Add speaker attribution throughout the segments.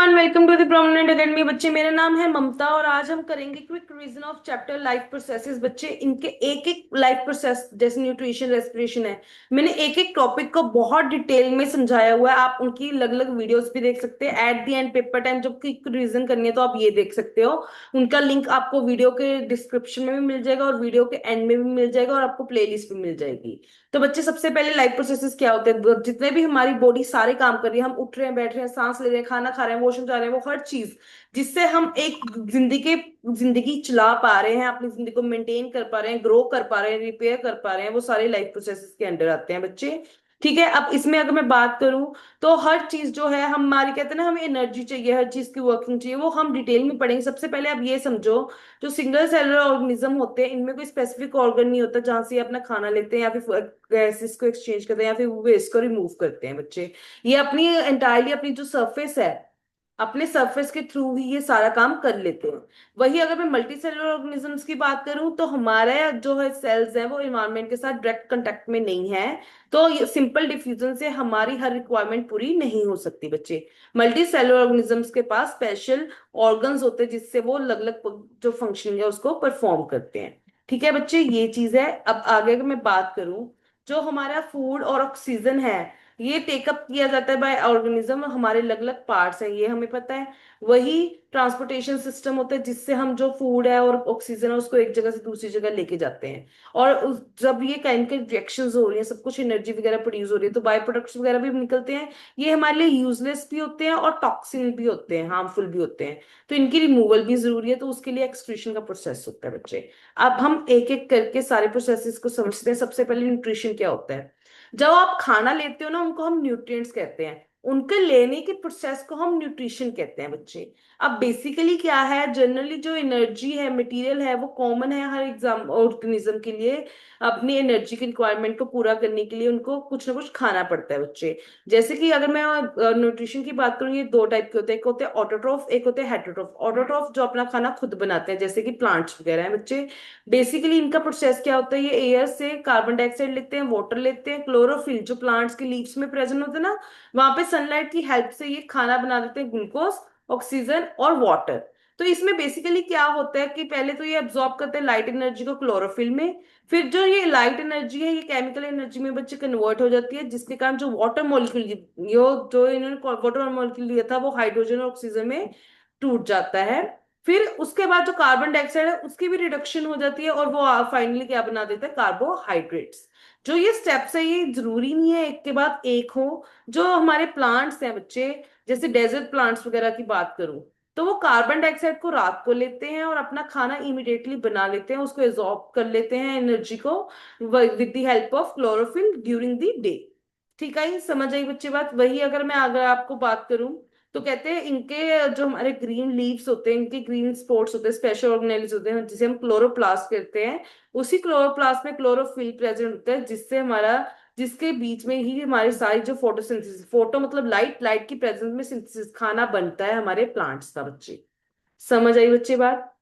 Speaker 1: Everyone, welcome to the prominent academy. बच्चे, मेरा नाम है ममता और आज हम करेंगे quick revision of chapter life processes. बच्चे, इनके एक एक लाइफ प्रोसेस जैसे न्यूट्रिशन, रेस्पिरेशन है, मैंने एक एक टॉपिक को बहुत डिटेल में समझाया हुआ है। आप उनकी अलग अलग वीडियोस भी देख सकते हैं। At the end paper time जब क्विक रिवीजन करनी है तो आप ये देख सकते हो। उनका लिंक आपको वीडियो के डिस्क्रिप्शन में भी मिल जाएगा और वीडियो के एंड में भी मिल जाएगा और आपको प्लेलिस्ट भी मिल जाएगी। तो बच्चे, सबसे पहले लाइफ प्रोसेसेस क्या होते हैं। जितने भी हमारी बॉडी सारे काम कर रही है, हम उठ रहे हैं, बैठ रहे हैं, सांस ले रहे हैं, खाना खा रहे हैं, वॉशरूम जा रहे हैं, वो हर चीज जिससे हम एक जिंदगी चला पा रहे हैं, अपनी जिंदगी को मेंटेन कर पा रहे हैं, ग्रो कर पा रहे हैं, रिपेयर कर पा रहे हैं, वो सारे लाइफ प्रोसेसेस के अंडर आते हैं बच्चे। ठीक है। अब इसमें अगर मैं बात करूं तो हर चीज जो है हमारी, कहते हैं ना, हमें एनर्जी चाहिए, हर चीज की वर्किंग चाहिए, वो हम डिटेल में पढ़ेंगे। सबसे पहले आप ये समझो, जो सिंगल सेलुलर ऑर्गेनिज्म होते हैं, इनमें कोई स्पेसिफिक ऑर्गन नहीं होता जहां से ये अपना खाना लेते हैं या फिर गैसेस को एक्सचेंज करते हैं या फिर वेस्ट को रिमूव करते हैं बच्चे। ये अपनी एंटायरली अपनी जो सरफेस है, अपने सरफेस के थ्रू ही ये सारा काम कर लेते हैं। वही अगर मैं मल्टी सेलुलर ऑर्गेनिजम्स की बात करूं तो हमारे जो है सेल्स हैं वो इन्वायरमेंट के साथ डायरेक्ट कांटेक्ट में नहीं है। तो ये सिंपल डिफ्यूजन से हमारी हर रिक्वायरमेंट पूरी नहीं हो सकती बच्चे। मल्टी सेलुलर ऑर्गेनिजम्स के पास स्पेशल ऑर्गन्स होते हैं जिससे वो अलग अलग जो फंक्शन है उसको परफॉर्म करते हैं। ठीक है बच्चे, ये चीज है। अब आगे अगर मैं बात करूं, जो हमारा फूड और ऑक्सीजन है, ये टेकअप किया जाता है बाय ऑर्गेनिज्म। हमारे अलग अलग पार्ट्स हैं, ये हमें पता है। वही ट्रांसपोर्टेशन सिस्टम होता है जिससे हम जो फूड है और ऑक्सीजन है उसको एक जगह से दूसरी जगह लेके जाते हैं। और जब ये केमिकल रिएक्शंस हो रही है, सब कुछ एनर्जी वगैरह प्रोड्यूस हो रही है, तो बाय प्रोडक्ट्स वगैरह भी निकलते हैं। ये हमारे लिए यूजलेस भी होते हैं और टॉक्सिन भी होते हैं, हार्मफुल भी होते हैं। तो इनकी रिमूवल भी जरूरी है, तो उसके लिए एक्सक्रीशन का प्रोसेस होता है बच्चे। अब हम एक एक करके सारे प्रोसेसेस को समझते हैं। सबसे पहले न्यूट्रिशन क्या होता है। जब आप खाना लेते हो ना, उनको हम न्यूट्रिएंट्स कहते हैं। उनके लेने के प्रोसेस को हम न्यूट्रिशन कहते हैं बच्चे। अब बेसिकली क्या है, जनरली जो एनर्जी है, मटेरियल है, वो कॉमन है हर एग्जाम ऑर्गेनिज्म के लिए। अपनी एनर्जी की रिक्वायरमेंट को पूरा करने के लिए उनको कुछ ना कुछ खाना पड़ता है बच्चे। जैसे कि अगर मैं न्यूट्रिशन की बात करूँ, ये दो टाइप के होते हैं। एक होते हैं ऑटोट्रॉफ, एक होते हैं हेटरोट्रॉफ। ऑटोट्रॉफ जो अपना खाना खुद बनाते हैं, जैसे कि प्लांट्स वगैरह हैं बच्चे। बेसिकली इनका प्रोसेस क्या होता है, ये एयर से कार्बन डाइऑक्साइड लेते हैं, वाटर लेते हैं, क्लोरोफिल जो प्लांट्स के लीव्स में प्रेजेंट होते हैं ना, वहां पे सनलाइट की हेल्प से ये खाना बना देते हैं, ग्लूकोज, ऑक्सीजन और वाटर। तो इसमें बेसिकली क्या होता है कि पहले तो ये एब्जॉर्ब करते हैं लाइट एनर्जी को क्लोरोफिल में। फिर जो ये लाइट एनर्जी है ये केमिकल एनर्जी में बच्चे कन्वर्ट हो जाती है, जिसके कारण जो वाटर मॉलिक्यूल, जो इन्होंने वाटर मॉलिक्यूल लिया था वो हाइड्रोजन और ऑक्सीजन में टूट जाता है। फिर उसके बाद जो कार्बन डाइऑक्साइड है उसकी भी रिडक्शन हो जाती है और वो फाइनली क्या बना देता है, कार्बोहाइड्रेट्स। जो ये स्टेप्स है ये जरूरी नहीं है एक के बाद एक हो। जो हमारे प्लांट्स हैं बच्चे, जैसे डेजर्ट प्लांट्स वगैरह की बात करूं, तो वो कार्बन डाइऑक्साइड को रात को लेते हैं और अपना खाना इमिडिएटली बना लेते हैं, उसको एब्जॉर्ब कर लेते हैं एनर्जी को with the help of chlorophyll during the day. ठीक है, ये समझ आई बच्चे बात। वही अगर मैं अगर आपको बात करूं तो कहते हैं इनके जो हमारे ग्रीन लीव्स होते हैं, इनके ग्रीन स्पॉट्स होते हैं, स्पेशल ऑर्गेनेल्स होते हैं जिसे हम क्लोरोप्लास्ट कहते हैं। उसी क्लोरोप्लास्ट में क्लोरोफिल प्रेजेंट होता है जिससे हमारा, जिसके बीच में ही हमारी सारी जो फोटोसिंथेसिस, फोटो मतलब लाइट, लाइट की प्रेजेंस में सिंथेसिस खाना बनता है हमारे प्लांट्स का बच्चे। समझ आई बच्चे बात।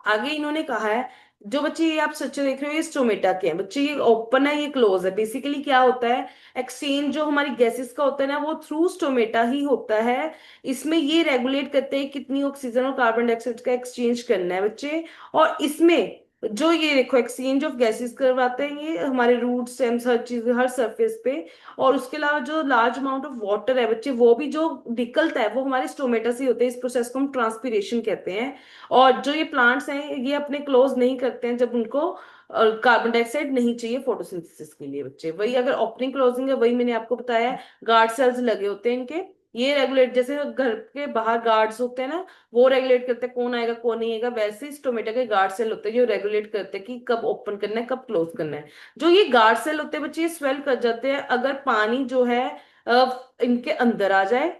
Speaker 1: आगे इन्होंने कहा है, जो बच्चे ये आप स्ट्रक्चर देख रहे हो ये स्टोमेटा के हैं बच्चे। ये ओपन है, ये क्लोज है। बेसिकली क्या होता है, एक्सचेंज जो हमारी गैसेस का होता है ना वो थ्रू स्टोमेटा ही होता है। इसमें ये रेगुलेट करते हैं कितनी ऑक्सीजन और कार्बन डाइऑक्साइड का एक्सचेंज करना है बच्चे। और इसमें जो ये देखो एक्सचेंज ऑफ गैसेस करवाते हैं ये हमारे रूट स्टेम्स, हर चीज, हर सरफेस पे। और उसके अलावा जो लार्ज अमाउंट ऑफ वाटर है बच्चे, वो भी जो निकलता है वो हमारे स्टोमेटा से ही होता है। इस प्रोसेस को हम ट्रांसपीरेशन कहते हैं। और जो ये प्लांट्स हैं ये अपने क्लोज नहीं करते हैं जब उनको कार्बन डाइऑक्साइड नहीं चाहिए फोटोसिंथेसिस के लिए बच्चे। वही अगर ओपनिंग क्लोजिंग है, वही मैंने आपको बताया, गार्ड सेल्स लगे होते हैं इनके। ये रेगुलेट, जैसे घर के बाहर गार्ड्स होते हैं ना, वो रेगुलेट करते हैं कौन आएगा कौन नहीं आएगा, वैसे ही टोमेटो के गार्ड सेल होते हैं जो रेगुलेट करते हैं कि कब ओपन करना है कब क्लोज करना है। जो ये गार्ड सेल होते हैं बच्चे, ये स्वेल कर जाते हैं अगर पानी जो है इनके अंदर आ जाए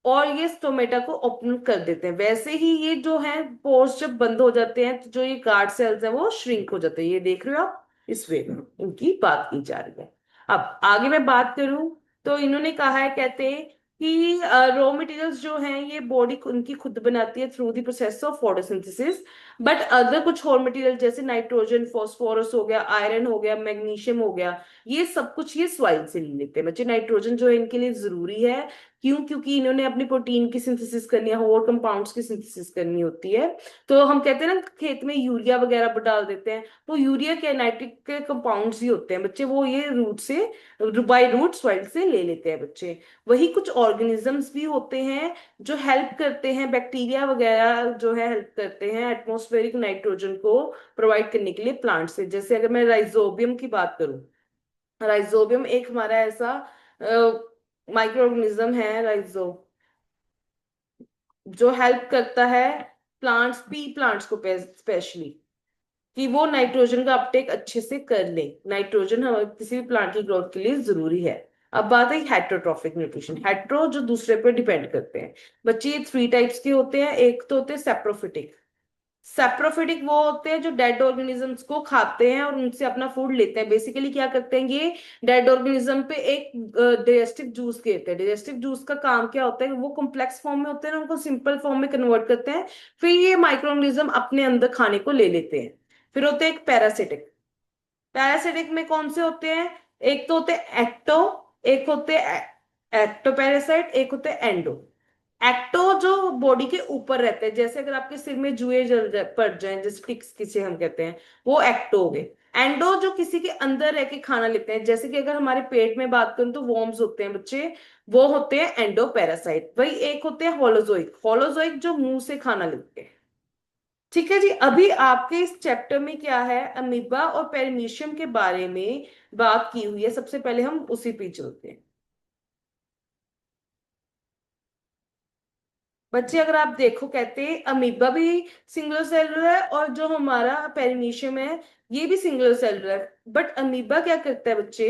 Speaker 1: और ये स्टोमेटा को ओपन कर देते हैं। वैसे ही ये जो है पोर्स जब बंद हो जाते हैं तो जो ये गार्ड सेल्स हैं वो श्रिंक हो जाते हैं। ये देख रहे हो आप, इस वे में इनकी बात की जा रही है। अब आगे मैं बात करूं तो इन्होंने कहा है, कहते हैं कि रॉ मटेरियल्स जो हैं ये बॉडी उनकी खुद बनाती है through the process of photosynthesis. But अगर कुछ और मटेरियल जैसे नाइट्रोजन, फास्फोरस हो गया, आयरन हो गया, मैग्नीशियम हो गया, ये सब कुछ ये सॉइल से ले लेते हैं बच्चे। नाइट्रोजन जो है इनके लिए जरूरी है क्यों? क्योंकि इन्होंने अपनी प्रोटीन की सिंथेसिस करनी है, और कंपाउंड्स की सिंथेसिस करनी होती है। तो हम कहते हैं ना खेत में यूरिया वगैरह डाल देते हैं, तो यूरिया के नाइट्रिक के कंपाउंड्स ही होते हैं बच्चे, वो ये रूट से, बाय रूट सॉइल से ले लेते हैं बच्चे। वही कुछ ऑर्गेनिजम्स भी होते हैं जो हेल्प करते हैं, बैक्टीरिया वगैरह जो है हेल्प करते हैं एटमॉस्फेरिक नाइट्रोजन को प्रोवाइड करने के लिए प्लांट से। जैसे अगर मैं राइजोबियम की बात करूं, राइजोबियम एक हमारा ऐसा माइक्रो ऑर्गेनिज्म है, राइजो, जो हेल्प करता है प्लांट्स, पी प्लांट्स को स्पेशली, कि वो नाइट्रोजन का अपटेक अच्छे से कर ले। नाइट्रोजन हमारे किसी भी प्लांट की ग्रोथ के लिए जरूरी है। अब बात है हेट्रोट्रॉफिक न्यूट्रिशन, हेट्रो जो दूसरे पे डिपेंड करते हैं बच्चे, ये थ्री टाइप्स के होते हैं। एक तो होते हैं सेप्रोफिटिक, सेप्रोफिटिक वो होते हैं जो डेड ऑर्गेनिजम्स को खाते हैं और उनसे अपना फूड लेते हैं। बेसिकली क्या करते हैं ये, डेड ऑर्गेनिज्म पे एक डाइजेस्टिव जूस देते हैं। डाइजेस्टिव जूस का काम क्या होता है, वो कॉम्प्लेक्स फॉर्म में होते हैं ना, उनको सिंपल फॉर्म में कन्वर्ट करते हैं, फिर ये माइक्रो ऑर्गेनिज्म अपने अंदर खाने को ले लेते हैं। फिर होते हैं एक पैरासिटिक, पैरासिटिक में कौन से होते हैं, एक तो होते हैं एक्टो, एक होते हैं एक्टो पैरासाइट, एक होते हैं एंडो। एक्टो जो बॉडी के ऊपर रहते हैं, जैसे अगर आपके सिर में जुए पड़ जाए, जैसे टिक्स किसे हम कहते हैं, वो एक्टो हो गए। एंडो जो किसी के अंदर रह के खाना लेते हैं, जैसे कि अगर हमारे पेट में बात करूं तो वॉर्म्स होते हैं बच्चे, वो होते हैं एंडो पैरासाइट। वही एक होते हैं होलोजोइक, होलोजोइक जो मुंह से खाना लेते हैं। ठीक है जी, अभी आपके इस चैप्टर में क्या है, अमीबा और पेरिमीशियम के बारे में बात की हुई है। सबसे पहले हम उसी पे चलते हैं बच्चे। अगर आप देखो, कहते हैं अमीबा भी सिंगल सेलुलर है, और जो हमारा पेरिमीशियम है ये भी सिंगल सेलुलर है। बट अमीबा क्या करता है बच्चे,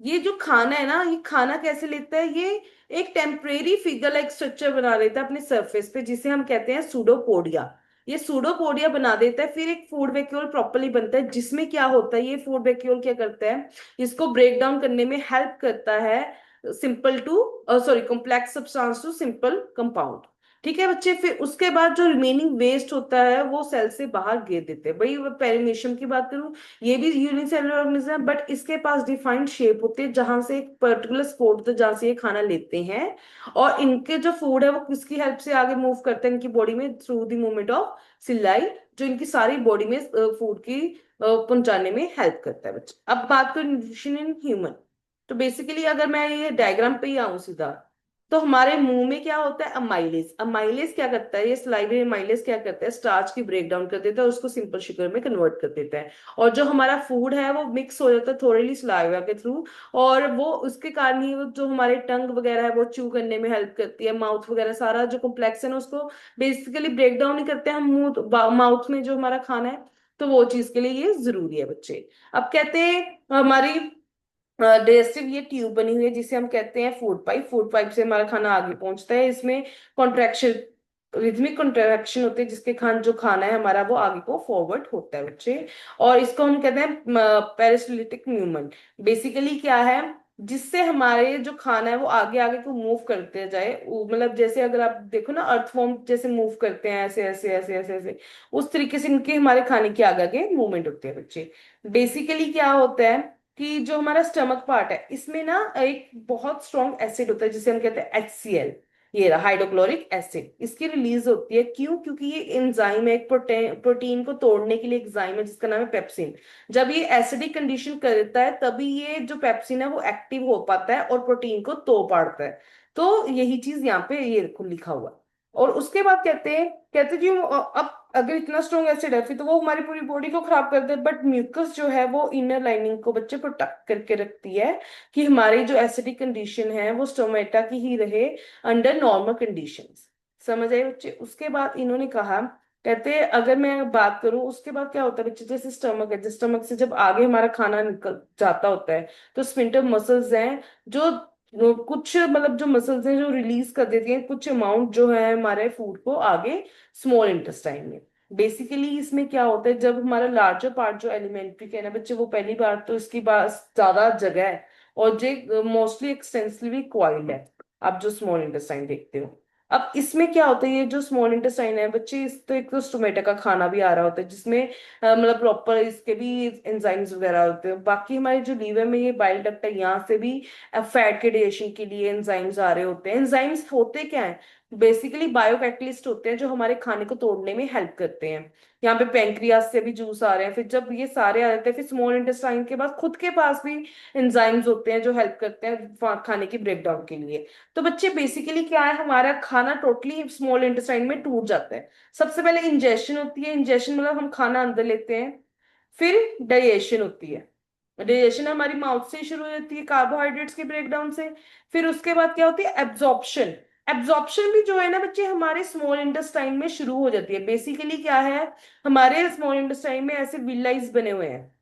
Speaker 1: ये जो खाना है ना, ये खाना कैसे लेता है, ये एक टेम्परेरी फिगर लाइक स्ट्रक्चर बना लेता है अपने सरफेस पे, जिसे हम कहते हैं सूडोपोडिया। ये सूडोपोडिया बना देता है, फिर एक फूड वैक्यूल प्रॉपरली बनता है, जिसमें क्या होता है, ये फूड वैक्यूल क्या करता है, इसको ब्रेक डाउन करने में हेल्प करता है, simple to sorry complex substance to simple compound. ठीक है बच्चे, फिर उसके बाद जो रिमेनिंग वेस्ट होता है वो सेल से बाहर गिर देते हैं। भाई पेरिमीशियम की बात करूं, ये भी यूनिसेलुलर ऑर्गेनिज्म है, बट इसके पास डिफाइंड शेप होती है जहां से एक पर्टिकुलर स्पॉट होता है जहां से ये खाना लेते हैं, और इनके जो फूड है वो किसकी हेल्प से आगे मूव करते हैं इनकी बॉडी में, थ्रू द मूवमेंट ऑफ सिलाई, जो इनकी सारी बॉडी में फूड की पहुंचाने में हेल्प करता है बच्चे। अब बात करें न्यूट्रिशन इन ह्यूमन, तो बेसिकली अगर मैं ये डायग्राम पे ही आऊं सीधा, तो हमारे मुंह में क्या होता है, अमाइलेज। अमाइलेज क्या करता है, ये स्लाइवरी अमाइलेज क्या करता है, स्टार्च की ब्रेक डाउन कर देता है और उसको सिंपल शुगर में कन्वर्ट कर देता है, और जो हमारा फूड है वो मिक्स हो जाता है थोड़ी स्लाइवा के थ्रू, और वो उसके कारण ही वो जो हमारे टंग वगैरह है वो च्यू करने में हेल्प करती है, माउथ वगैरह सारा जो कॉम्प्लेक्स है ना उसको बेसिकली ब्रेक डाउन ही करते हैं हम मुंह माउथ में जो हमारा खाना है, तो वो चीज के लिए ये जरूरी है बच्चे। अब कहते हैं हमारी डाइजेस्टिव ये ट्यूब बनी हुई है जिसे हम कहते हैं फूड पाइप, फूड पाइप से हमारा खाना आगे पहुंचता है। इसमें कॉन्ट्रैक्शन, रिथमिक कॉन्ट्रैक्शन होते हैं जिसके जो खाना है हमारा वो आगे को फॉरवर्ड होता है बच्चे, और इसको हम कहते हैं पेरिस्टलिटिक मूवमेंट। बेसिकली क्या है, जिससे हमारे जो खाना है वो आगे आगे को मूव करते जाए, मतलब जैसे अगर आप देखो ना अर्थवॉर्म जैसे मूव करते हैं ऐसे ऐसे ऐसे ऐसे ऐसे, उस तरीके से इनके हमारे खाने के आगे आगे मूवमेंट होती है बच्चे। बेसिकली क्या होता है कि जो हमारा स्टमक पार्ट है इसमें ना एक बहुत स्ट्रॉन्ग एसिड होता है जिसे हम कहते हैं HCl, ये रहा हाइड्रोक्लोरिक एसिड, इसकी रिलीज होती है। क्यों? क्योंकि ये एंजाइम है, एक प्रोटीन को तोड़ने के लिए एंजाइम है जिसका नाम है पेप्सिन। जब ये एसिडिक कंडीशन करता है तभी ये जो पेप्सिन है वो एक्टिव हो पाता है और प्रोटीन को तोड़ पाता है। तो यही चीज यहाँ पे ये लिखा हुआ है। और उसके बाद कहते जी अब अगर इतना स्ट्रॉन्ग एसिड है फिर तो वो हमारी पूरी बॉडी को खराब कर दे, बट म्यूकस जो है वो इनर लाइनिंग को बच्चे प्रोटेक्ट करके रखती है, कि हमारी जो एसिडिक कंडीशन है वो स्टोमेटा की ही रहे अंडर नॉर्मल कंडीशंस। समझ आए बच्चे? उसके बाद इन्होंने कहा, कहते अगर मैं बात करूं उसके बाद क्या होता है बच्चे, जैसे स्टमक है, जिस स्टमक से जब आगे हमारा खाना निकल जाता होता है तो स्फिंक्टर मसल्स हैं जो कुछ मतलब जो मसल्स हैं जो रिलीज कर देती हैं कुछ अमाउंट जो है हमारे फूड को आगे स्मॉल इंटेस्टाइन में। बेसिकली इसमें क्या होता है, जब हमारा लार्जर पार्ट जो एलिमेंट्री है ना बच्चे, वो पहली बार तो इसकी पास ज्यादा जगह है और जो मोस्टली एक्सटेंसिवली क्वाइल्ड है, आप जो स्मॉल इंटेस्टाइन देखते हो। अब इसमें क्या होता है, ये जो स्मॉल इंटेस्टाइन है बच्चे, इस तो एक तो स्टोमेटा का खाना भी आ रहा होता है जिसमें मतलब प्रॉपर इसके भी एंजाइम्स वगैरह होते हैं। बाकी हमारे जो लीवर में ये बाइल डक्ट है, यहाँ से भी फैट के डाइजेशन के लिए एंजाइम्स आ रहे होते हैं। एंजाइम्स होते क्या है, बेसिकली बायोकैटलिस्ट होते हैं जो हमारे खाने को तोड़ने में हेल्प करते हैं। यहाँ पे पेंक्रियास से भी जूस आ रहे हैं। फिर जब ये सारे आ जाते हैं, फिर स्मॉल इंटेस्टाइन के बाद खुद के पास भी एंजाइम्स होते हैं जो हेल्प करते हैं खाने की ब्रेकडाउन के लिए। तो बच्चे बेसिकली क्या है, हमारा खाना टोटली स्मॉल इंटेस्टाइन में टूट जाता है। सबसे पहले इंजेशन होती है, इंजेशन मतलब हम खाना अंदर लेते हैं। फिर डाइजेशन होती है, डाइजेशन हमारी माउथ से ही शुरू हो जाती है कार्बोहाइड्रेट्स के ब्रेकडाउन से। फिर उसके बाद क्या होती है, एब्जॉर्प्शन। एब्जॉर्प्शन भी जो है ना बच्चे, हमारे स्मॉल इंटेस्टाइन में शुरू हो जाती है। बेसिकली क्या है, हमारे स्मॉल इंटेस्टाइन में ऐसे विलाइज बने हुए हैं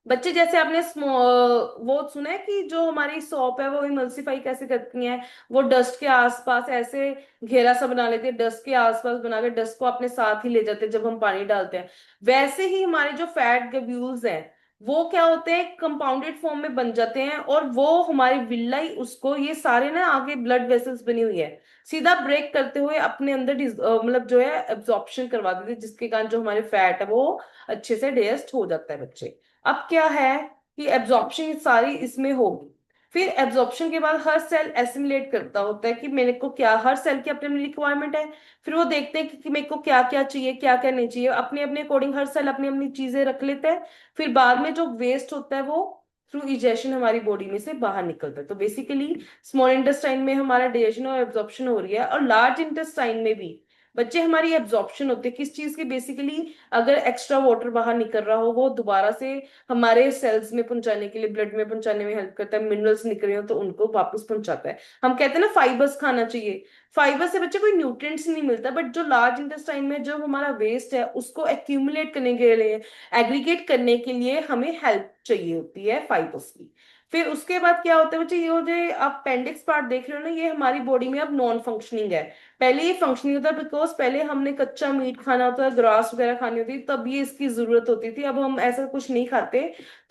Speaker 1: बच्चे। जैसे आपने वो सुना है कि जो हमारी सॉप है वो इमल्सिफाई कैसे करती है, वो डस्ट के आसपास ऐसे घेरा सा बना लेती है, डस्ट के आसपास बना के डस्ट को अपने साथ ही ले जाते हैं जब हम पानी डालते हैं। वैसे ही हमारे जो फैट ग्लब्यूल्स हैं वो क्या होते हैं, कंपाउंडेड फॉर्म में बन जाते हैं, और वो हमारी विल्लाई उसको, ये सारे ना आगे ब्लड वेसल्स बनी हुई है, सीधा ब्रेक करते हुए अपने अंदर मतलब जो है एब्जॉर्प्शन करवा देते हैं, जिसके कारण जो हमारे फैट है वो अच्छे से डाइजेस्ट हो जाता है बच्चे। अब क्या है कि एब्जॉर्प्शन सारी इसमें होगी। फिर एब्जॉर्प्शन के बाद हर सेल एसिमिलेट करता होता है कि मेरे को क्या, हर सेल की अपनी अपनी रिक्वायरमेंट है। फिर वो देखते हैं कि मेरे को क्या क्या चाहिए क्या क्या नहीं चाहिए, अपने अपने अकॉर्डिंग हर सेल अपनी अपनी चीजें रख लेते हैं। फिर बाद में जो वेस्ट होता है वो थ्रू इजेशन हमारी बॉडी में से बाहर निकलता है। तो बेसिकली स्मॉल इंटेस्टाइन में हमारा डाइजेशन और एब्जॉर्प्शन हो रही है, और लार्ज इंटेस्टाइन में भी बच्चे हमारी एब्जॉर्प्शन होती है किस चीज की, बेसिकली अगर एक्स्ट्रा वाटर बाहर निकल रहा हो वो दोबारा से हमारे सेल्स में पहुंचाने के लिए, ब्लड में पहुंचाने में हेल्प करता है। मिनरल्स निकल रहे हो तो उनको वापस पहुंचाता है। हम कहते हैं ना फाइबर्स खाना चाहिए, फाइबर से बच्चे कोई न्यूट्रिएंट्स नहीं मिलता, बट जो लार्ज इंटेस्टाइन में जो हमारा वेस्ट है उसको एक्यूमुलेट करने के लिए, एग्रीगेट करने के लिए हमें हेल्प चाहिए होती है फाइबर्स की। फिर उसके बाद क्या होता है बच्चे, ये जो आप अपेंडिक्स पार्ट देख रहे हो ना, ये हमारी बॉडी में अब नॉन फंक्शनिंग है। पहले ये फंक्शनिंग होता है बिकॉज पहले हमने कच्चा मीट खाना होता है, ग्रास वगैरह खानी होती थी, तब ये इसकी जरूरत होती थी। अब हम ऐसा कुछ नहीं खाते,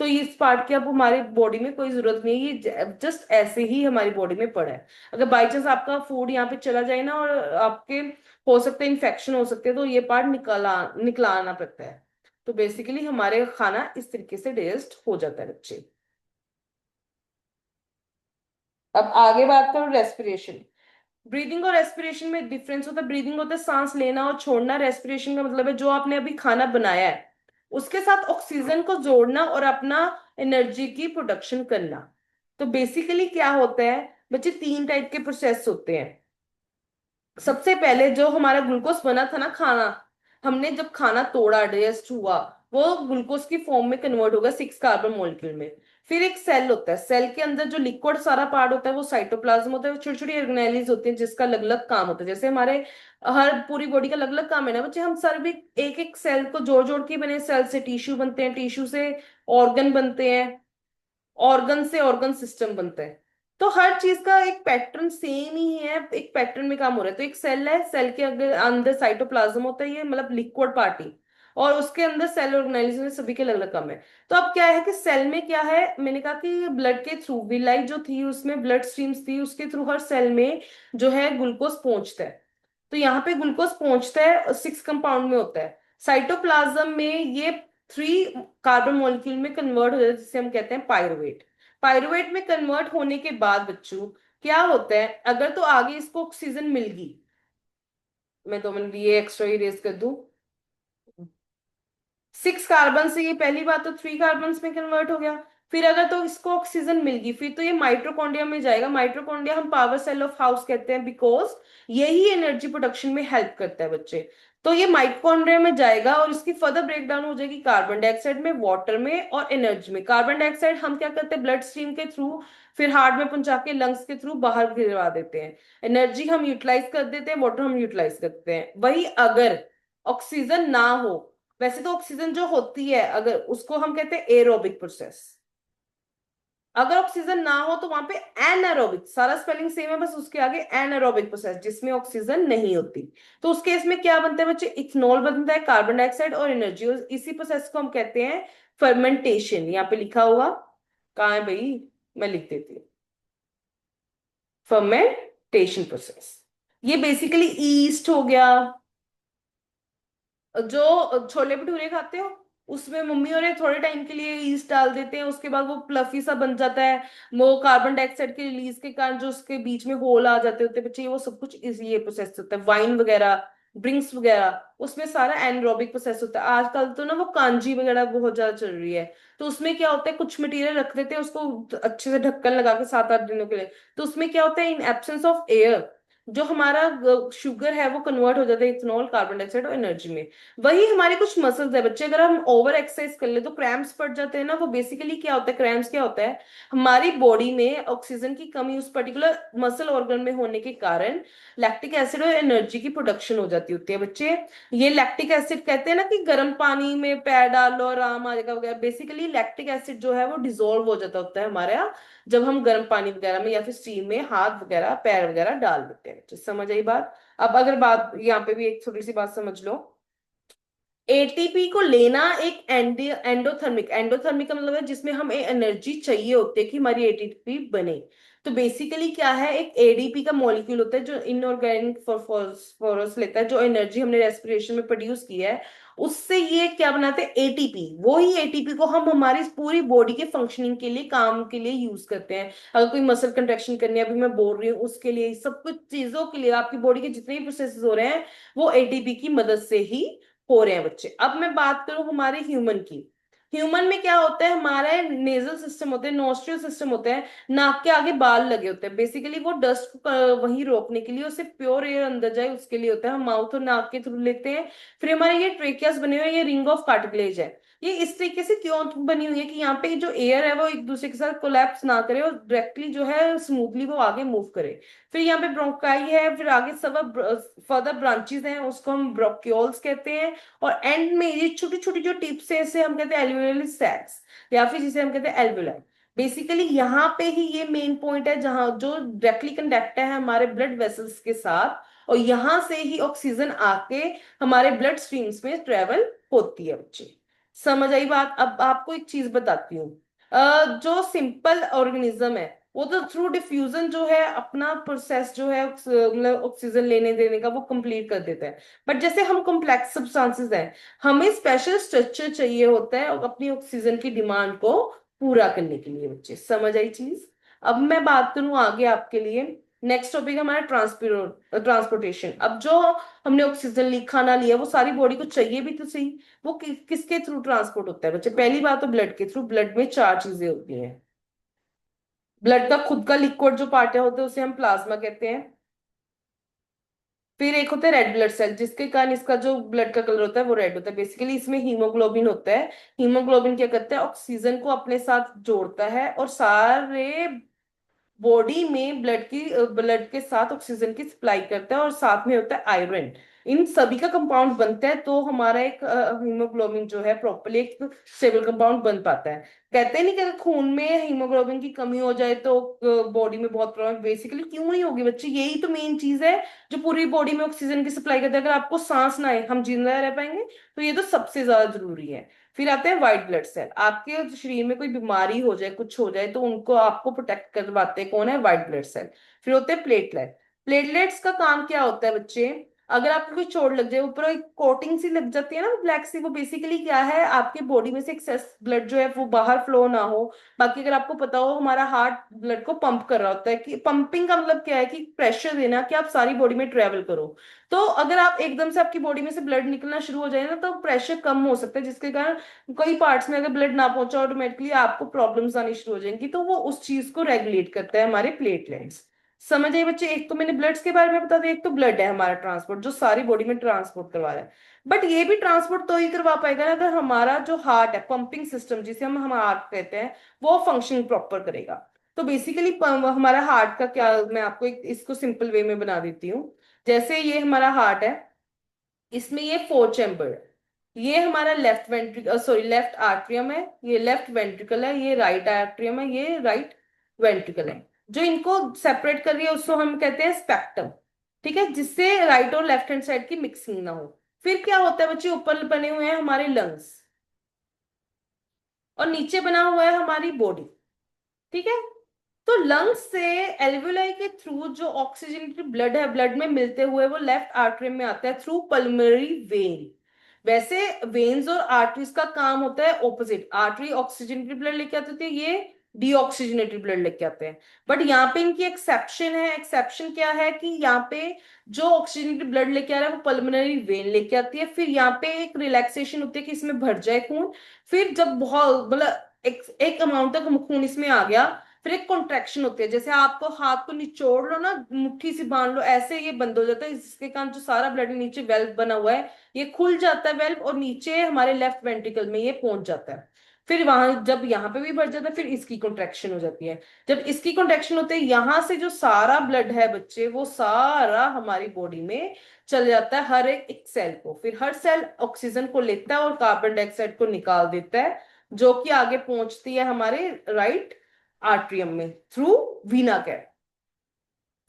Speaker 1: तो ये इस पार्ट की अब हमारी बॉडी में कोई जरूरत नहीं है, ये जस्ट ऐसे ही हमारी बॉडी में पड़ा है। अगर बाई चांस आपका फूड यहाँ पे चला जाए ना, और आपके हो सकते हैं इन्फेक्शन हो सकते हैं, तो ये पार्ट निकलाना पड़ता है। तो बेसिकली हमारे खाना इस तरीके से डाइजेस्ट हो जाता है बच्चे। अब आगे बात करो रेस्पिरेशन। ब्रीदिंग और रेस्पिरेशन में डिफरेंस होता है। ब्रीदिंग होता है सांस लेना और छोड़ना, रेस्पिरेशन का मतलब है जो आपने अभी खाना बनाया है उसके साथ ऑक्सीजन को जोड़ना और अपना एनर्जी की प्रोडक्शन करना। तो बेसिकली क्या होता है बच्चे, तीन टाइप के प्रोसेस होते हैं। सबसे पहले जो हमारा ग्लूकोज बना था ना खाना, हमने जब खाना तोड़ा डाइजेस्ट हुआ, वो ग्लूकोज की फॉर्म में कन्वर्ट होगा 6 कार्बन मॉलिक्यूल में। फिर एक सेल होता है, सेल के अंदर जो लिक्विड सारा पार्ट होता है वो साइटोप्लाज्म होता है, छोटी छोटी ऑर्गेनेलीज होती हैं जिसका अलग अलग काम होता है। जैसे हमारे हर पूरी बॉडी का अलग अलग काम है ना बच्चे, हम सर भी एक एक सेल को जोड़ जोड़ के बने, सेल से टिश्यू बनते हैं, टिश्यू से ऑर्गन बनते हैं, ऑर्गन से ऑर्गन सिस्टम बनता है। तो हर चीज का एक पैटर्न सेम ही है, एक पैटर्न में काम हो रहा है। तो एक सेल है, सेल के अगर अंदर साइटोप्लाज्म होता है, ये मतलब लिक्विड पार्टी, और उसके अंदर सेल ऑर्गेनाइजेशन सभी के अलग अलग काम है। तो अब क्या है कि सेल में क्या है, मैंने कहा कि ब्लड के थ्रू विलाई जो थी उसमें ब्लड स्ट्रीम्स थी, उसके थ्रू हर सेल में जो है ग्लूकोज पहुंचता है। तो यहाँ पे ग्लूकोज पहुंचता है, 6 कंपाउंड में होता है। साइटोप्लाज्म में ये 3 कार्बन मॉलिक्यूल में कन्वर्ट हो जाता है, जिसे हम कहते हैं पायरुवेट। पायरुवेट में कन्वर्ट होने के बाद बच्चों क्या होता है, अगर तो आगे इसको ऑक्सीजन मिल गई, मैं 2 मिनट ये एक्स्ट्रा इरेज कर दूं। 6 कार्बन से ये पहली बात तो 3 कार्बन में कन्वर्ट हो गया। फिर अगर तो इसको ऑक्सीजन मिल गई, फिर तो ये माइटोकॉन्ड्रिया में जाएगा। माइटोकॉन्ड्रिया हम पावर सेल ऑफ हाउस कहते हैं, बिकॉज यही एनर्जी प्रोडक्शन में हेल्प करता है बच्चे। तो ये माइटोकॉन्ड्रिया में जाएगा और इसकी फर्दर ब्रेकडाउन हो जाएगी कार्बन डाइऑक्साइड में, वाटर में और एनर्जी में। कार्बन डाइऑक्साइड हम क्या करते हैं, ब्लड स्ट्रीम के थ्रू फिर हार्ट में पहुंचा के लंग्स के थ्रू बाहर गिरवा देते हैं। एनर्जी हम यूटिलाइज कर देते हैं, वाटर हम यूटिलाइज करते हैं। वही अगर ऑक्सीजन ना हो, वैसे तो ऑक्सीजन जो होती है अगर उसको हम कहते हैं एरोबिक प्रोसेस, अगर ऑक्सीजन ना हो तो वहां पे एनारोबिक, सारा स्पेलिंग सेम है बस उसके आगे एनारोबिक प्रोसेस जिसमें ऑक्सीजन नहीं होती। तो उस केस में क्या बनता है बच्चे, इथनॉल बनता है, कार्बन डाइऑक्साइड और एनर्जी, और इसी प्रोसेस को हम कहते हैं फर्मेंटेशन। यहाँ पे लिखा होगा, कहाँ है भाई, मैं लिख देती हूँ, फर्मेंटेशन प्रोसेस। ये बेसिकली ईस्ट हो गया। जो छोले भटूरे खाते हो, उसमें मम्मी और ये थोड़े टाइम के लिए ईस्ट डाल देते हैं, उसके बाद वो प्लफी सा बन जाता है। वो कार्बन डाइऑक्साइड के रिलीज के कारण जो उसके बीच में होल आ जाते होते हैं बच्चे, वो सब कुछ इस ये प्रोसेस होता है। वाइन वगैरह, ड्रिंक्स वगैरह, उसमें सारा एनरोबिक प्रोसेस होता है। आजकल तो ना वो कांजी वगैरह बहुत ज्यादा चल रही है। तो उसमें क्या होता है, कुछ मटेरियल रख देते हैं उसको अच्छे से ढक्कन लगा के 7-8 दिनों के लिए। तो उसमें क्या होता है, इन एब्सेंस ऑफ एयर जो हमारा शुगर है वो कन्वर्ट हो जाता है इथेनॉल, कार्बन डाइऑक्साइड और एनर्जी में। वही हमारे कुछ मसल्स है बच्चे, अगर हम ओवर एक्सरसाइज कर ले तो क्रैम्प्स पड़ जाते हैं ना। वो बेसिकली क्या होता है, क्रैम्प्स क्या होता है, हमारी बॉडी में ऑक्सीजन की कमी उस पर्टिकुलर मसल ऑर्गन में होने के कारण लैक्टिक एसिड और एनर्जी की प्रोडक्शन हो जाती होती है बच्चे। ये लैक्टिक एसिड कहते हैं ना कि गर्म पानी में पैर डाल लो आराम आ जाएगा वगैरह, बेसिकली लैक्टिक एसिड जो है वो डिजोल्व हो जाता होता है हमारे यहाँ, जब हम गर्म पानी वगैरह में या फिर स्टीम में हाथ वगैरह पैर वगैरह डाल देते हैं। तो समझ आई बात। अब अगर बात यहाँ पे भी एक छोटी सी बात समझ लो। एटीपी को लेना एक एंडोथर्मिक, एंडोथर्मिक का मतलब है जिसमें हमें एनर्जी चाहिए होती है कि हमारी एटीपी बने। तो बेसिकली क्या है, एक एडीपी का मॉलिक्यूल होता है जो इनऑर्गेनिक फॉस्फोरस लेता है, जो एनर्जी हमने रेस्पिरेशन में प्रोड्यूस की है, उससे ये क्या बनाते हैं, एटीपी। वो ही एटीपी को हम हमारी पूरी बॉडी के फंक्शनिंग के लिए, काम के लिए यूज करते हैं। अगर कोई मसल कंट्रेक्शन करनी है, अभी मैं बोल रही हूँ, उसके लिए, सब कुछ चीजों के लिए, आपकी बॉडी के जितने भी प्रोसेस हो रहे हैं वो एटीपी की मदद से ही हो रहे हैं बच्चे। अब मैं बात करूं हमारे ह्यूमन की। ह्यूमन में क्या होता है, हमारे नेजल सिस्टम होते हैं, नोस्ट्रियल सिस्टम होते हैं, नाक के आगे बाल लगे होते हैं। बेसिकली वो डस्ट को वहीं रोकने के लिए, उससे प्योर एयर अंदर जाए उसके लिए होता है। हम माउथ और नाक के थ्रू लेते हैं। फिर हमारे ये ट्रेकियास बने हुए हैं, ये रिंग ऑफ कार्टिलेज है। ये इस तरीके से क्यों बनी हुई है कि यहाँ पे जो एयर है वो एक दूसरे के साथ कोलैप्स ना करे और डायरेक्टली जो है स्मूथली वो आगे मूव करे। फिर यहाँ पे ब्रोंकाई है, फिर आगे सब फर्दर ब्रांचेस हैं, उसको हम ब्रोक्यूल्स कहते हैं। और एंड में ये छोटी छोटी जो टिप्स है इसे हम कहते हैं एल्वियोलर सैक्स, या फिर जिसे हम कहते हैं एल्वियोलाई। बेसिकली यहाँ पे ही ये मेन पॉइंट है जहां जो डायरेक्टली कनेक्ट है हमारे ब्लड वेसल्स के साथ, और यहाँ से ही ऑक्सीजन आके हमारे ब्लड स्ट्रीम्स में ट्रेवल होती है बच्चे। समझ आई बात। अब आपको एक चीज बताती हूँ। जो सिंपल ऑर्गेनिज्म है वो तो थ्रू डिफ्यूजन जो है अपना प्रोसेस जो है मतलब ऑक्सीजन लेने देने का वो कंप्लीट कर देता है। बट जैसे हम कॉम्प्लेक्स सब्सटेंसेस हैं, हमें स्पेशल स्ट्रक्चर चाहिए होता है अपनी ऑक्सीजन की डिमांड को पूरा करने के लिए बच्चे। समझ आई चीज। अब मैं बात करूं आगे आपके लिए। नेक्स्ट टॉपिक हमारा ट्रांसपोर्टेशन। अब जो हमने ऑक्सीजन ली, खाना लिया, वो सारी बॉडी को चाहिए भी तो सही। वो किसके थ्रू ट्रांसपोर्ट होता है बच्चे, पहली बात तो ब्लड के थ्रू। ब्लड में 4 चीजें होती हैं। ब्लड का खुद का लिक्विड जो पार्ट होता है उसे हम प्लाज्मा कहते हैं। फिर एक होता है रेड ब्लड सेल, जिसके कारण इसका जो ब्लड का कलर होता है वो रेड होता है। बेसिकली इसमें हीमोग्लोबिन होता है। हीमोग्लोबिन क्या करता है, ऑक्सीजन को अपने साथ जोड़ता है और सारे बॉडी में ब्लड के साथ ऑक्सीजन की सप्लाई करता है। और साथ में होता है आयरन। इन सभी का कंपाउंड बनता है तो हमारा एक हीमोग्लोबिन जो है प्रॉपरली एक स्टेबल कंपाउंड बन पाता है। कहते नहीं कि अगर खून में हीमोग्लोबिन की कमी हो जाए तो बॉडी में बहुत प्रॉब्लम, बेसिकली क्यों नहीं होगी बच्चे, यही तो मेन चीज है जो पूरी बॉडी में ऑक्सीजन की सप्लाई करता है। अगर आपको सांस ना आए हम जिंदा रह पाएंगे, तो ये तो सबसे ज्यादा जरूरी है। फिर आते हैं व्हाइट ब्लड सेल। आपके शरीर में कोई बीमारी हो जाए, कुछ हो जाए, तो उनको आपको प्रोटेक्ट करवाते हैं कौन है, व्हाइट ब्लड सेल। फिर होते हैं प्लेटलेट। प्लेटलेट्स का काम क्या होता है बच्चे, अगर आपको कोई चोट लग जाए, ऊपर एक कोटिंग सी लग जाती है ना ब्लैक सी, वो बेसिकली क्या है, आपके बॉडी में से एक्सेस ब्लड जो है वो बाहर फ्लो ना हो। बाकी अगर आपको पता हो, हमारा हार्ट ब्लड को पंप कर रहा होता है, कि पंपिंग का मतलब क्या है कि प्रेशर देना, कि आप सारी बॉडी में ट्रेवल करो। तो अगर आप एकदम से आपकी बॉडी में से ब्लड निकलना शुरू हो जाए ना, तो प्रेशर कम हो सकता है, जिसके कारण कई पार्ट्स में अगर ब्लड ना पहुंचा ऑटोमेटिकली आपको प्रॉब्लम्स आनी शुरू हो जाएंगी। तो वो उस चीज को रेगुलेट करता है हमारे प्लेटलेट्स। समझ आए बच्चे। एक तो मैंने ब्लड्स के बारे में बता दिया, एक तो ब्लड है हमारा ट्रांसपोर्ट जो सारी बॉडी में ट्रांसपोर्ट करवा रहा है। बट ये भी ट्रांसपोर्ट तो ही करवा पाएगा ना अगर हमारा जो हार्ट है, पंपिंग सिस्टम जिसे हम हार्ट कहते हैं, वो फंक्शन प्रॉपर करेगा। तो बेसिकली हमारा हार्ट का क्या, मैं आपको इसको सिंपल वे में बना देती हूँ। जैसे ये हमारा हार्ट है, इसमें ये 4 चैम्बर, ये हमारा left ventricle, sorry left atrium है, ये लेफ्ट वेंट्रिकल है, ये राइट आर्ट्रियम है, ये राइट वेंट्रिकल है। जो इनको सेपरेट कर रही है उसको हम कहते हैं स्पेक्ट्रम। ठीक है, जिससे राइट और लेफ्ट हैंड साइड की मिक्सिंग ना हो। फिर क्या होता है बच्चे, ऊपर बने हुए हैं हमारे लंग्स, और नीचे बना हुआ है हमारी बॉडी। ठीक है। तो लंग्स से एल्वेलाई के थ्रू जो ऑक्सीजनेटेड ब्लड है, ब्लड में मिलते हुए वो लेफ्ट आर्टरी में आता है थ्रू पल्मोनरी वेन। वैसे वेन्स और आर्टरीज का काम होता है ऑपोजिट। आर्टरी ऑक्सीजनेटेड ब्लड लेके आते थे, ये डीऑक्सीजनेटेड ब्लड लेके आते हैं। बट यहाँ पे इनकी एक्सेप्शन है। एक्सेप्शन क्या है कि यहाँ पे जो ऑक्सीजनेटेड ब्लड लेके आ रहा है वो पल्मोनरी वेन लेके आती है। फिर यहाँ पे एक रिलैक्सेशन होती है कि इसमें भर जाए खून। फिर जब बहुत मतलब एक अमाउंट तक खून इसमें आ गया, फिर एक कॉन्ट्रैक्शन होती है। जैसे आपको हाथ को निचोड़ लो ना, मुट्ठी से बांध लो, ऐसे ये बंद हो जाता है, जिसके कारण जो सारा ब्लड नीचे वेल्व बना हुआ है ये खुल जाता है वेल्व, और नीचे हमारे लेफ्ट वेंट्रिकल में ये पहुंच जाता है। फिर वहां जब यहाँ पे भी बढ़ जाता है, फिर इसकी कॉन्ट्रैक्शन हो जाती है। जब इसकी कॉन्ट्रैक्शन होती है, यहाँ से जो सारा ब्लड है बच्चे, वो सारा हमारी बॉडी में चल जाता है, हर एक सेल को। फिर हर सेल ऑक्सीजन को लेता है और कार्बन डाइऑक्साइड को निकाल देता है, जो कि आगे पहुंचती है हमारे राइट आर्ट्रियम में थ्रू वीना कैव।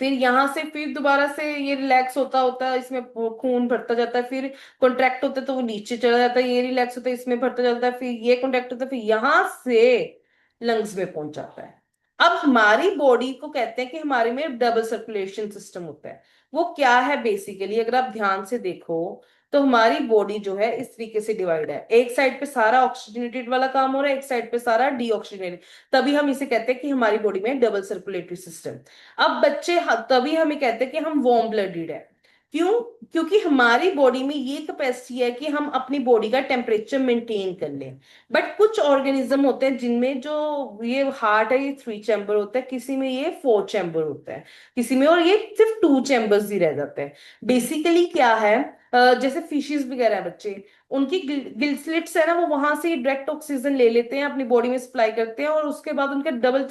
Speaker 1: फिर यहां से फिर दोबारा से ये रिलैक्स होता होता है, इसमें खून भरता जाता है, फिर कॉन्ट्रैक्ट होता है तो वो नीचे चला जाता है, ये रिलैक्स होता है, इसमें भरता जाता है, फिर ये कॉन्ट्रैक्ट होता है, फिर यहां से लंग्स में पहुंच जाता है। अब हमारी बॉडी को कहते हैं कि हमारे में डबल सर्कुलेशन सिस्टम होता है। वो क्या है बेसिकली, अगर आप ध्यान से देखो तो हमारी बॉडी जो है इस तरीके से डिवाइड है। एक साइड पे सारा ऑक्सीजनेटेड वाला काम हो रहा है, एक साइड पे सारा डीऑक्सीजनेटेड। तभी हम इसे कहते हैं कि हमारी बॉडी में डबल सर्कुलेटरी सिस्टम। अब बच्चे तभी हमें कहते हैं कि हम वार्म ब्लडेड है। क्यों? क्योंकि हमारी बॉडी में ये कैपेसिटी है कि हम अपनी बॉडी का टेम्परेचर मेंटेन कर लें। बट कुछ ऑर्गेनिज्म होते हैं जिनमें जो ये हार्ट है ये 3 चैम्बर होता है, किसी में ये 4 चैम्बर होता है, किसी में और ये सिर्फ 2 चैम्बर्स ही रह जाते हैं। बेसिकली क्या है, जैसे फिशेस वगैरह है बच्चे, उनकी गिल स्लिट्स है ना, वो वहां से डायरेक्ट ऑक्सीजन ले लेते हैं, अपनी बॉडी में सप्लाई करते हैं, और उसके बाद उनके डबल